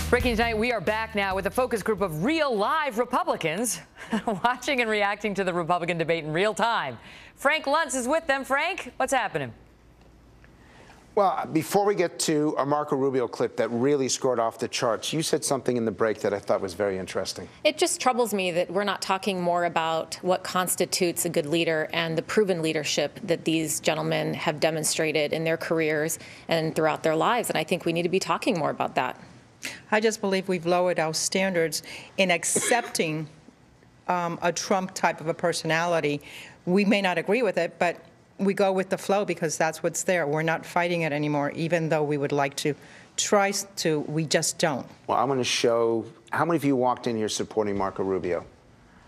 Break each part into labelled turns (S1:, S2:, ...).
S1: Breaking tonight, we are back now with a focus group of real live Republicans watching and reacting to the Republican debate in real time. Frank Luntz is with them. Frank, what's happening?
S2: Well, before we get to a Marco Rubio clip that really scored off the charts, you said something in the break that I thought was very interesting.
S3: It just troubles me that we're not talking more about what constitutes a good leader and the proven leadership that these gentlemen have demonstrated in their careers and throughout their lives. And I think we need to be talking more about that.
S4: I just believe we've lowered our standards in accepting a Trump type of a personality. We may not agree with it, but we go with the flow because that's what's there. We're not fighting it anymore, even though we would like to try to. We just don't. Well,
S2: I'm going to show how many of you walked in here supporting Marco Rubio.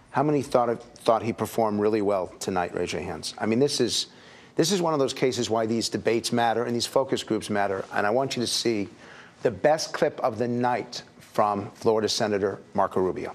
S2: How many thought he performed really well tonight? Raise your hands. I mean, this is one of those cases why these debates matter and these focus groups matter. And I want you to see the best clip of the night from Florida Senator Marco Rubio.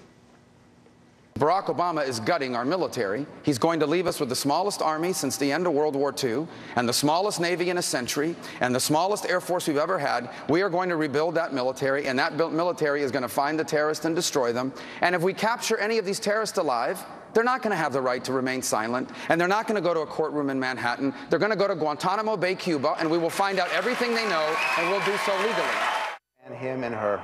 S5: Barack Obama is gutting our military. He's going to leave us with the smallest army since the end of World War II, and the smallest Navy in a century, and the smallest Air Force we've ever had. We are going to rebuild that military, and that military is going to find the terrorists and destroy them. And if we capture any of these terrorists alive, they're not going to have the right to remain silent, and they're not going to go to a courtroom in Manhattan. They're going to go to Guantanamo Bay, Cuba, and we will find out everything they know, and we'll do so legally.
S2: And him and her.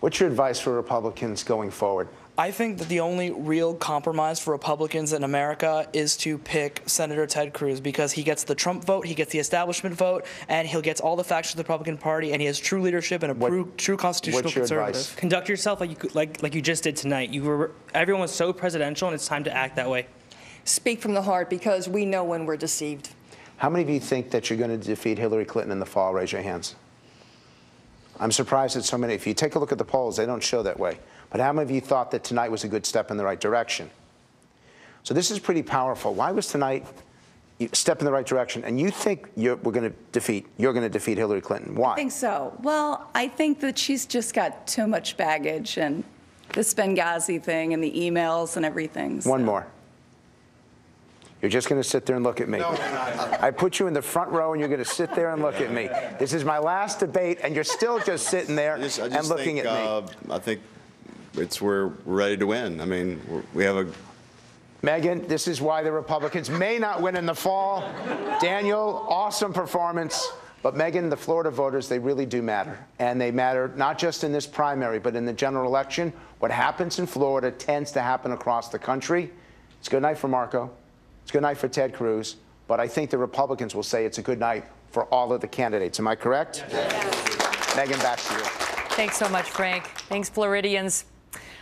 S2: What's your advice for Republicans going forward?
S6: I think that the only real compromise for Republicans in America is to pick Senator Ted Cruz, because he gets the Trump vote, he gets the establishment vote, and he gets all the factions of the Republican Party, and he has true leadership and a true constitutional conservative.
S2: Advice?
S7: Conduct yourself like you just did tonight. Everyone was so presidential, and it's time to act that way.
S8: Speak from the heart, because we know when we're deceived.
S2: How many of you think that you're going to defeat Hillary Clinton in the fall? Raise your hands. I'm surprised that so many. If you take a look at the polls, they don't show that way. But how many of you thought that tonight was a good step in the right direction? So this is pretty powerful. Why was tonight a step in the right direction? And you think you're going to defeat Hillary Clinton? Why?
S8: I think so. Well, I think that she's just got too much baggage, and this Benghazi thing and the emails and everything. So.
S2: One more. You're just going to sit there and look at me. No, I put you in the front row, and you're going to sit there and look at me. This is my last debate, and you're still just sitting there and looking at me.
S9: I think we're ready to win. I mean, we have a...
S2: Megan, this is why the Republicans may not win in the fall. Daniel, awesome performance. But Megan, the Florida voters, they really do matter. And they matter not just in this primary, but in the general election. What happens in Florida tends to happen across the country. It's a good night for Marco. It's a good night for Ted Cruz. But I think the Republicans will say it's a good night for all of the candidates. Am I correct? Yes. Megan, back to you.
S1: Thanks so much, Frank. Thanks, Floridians.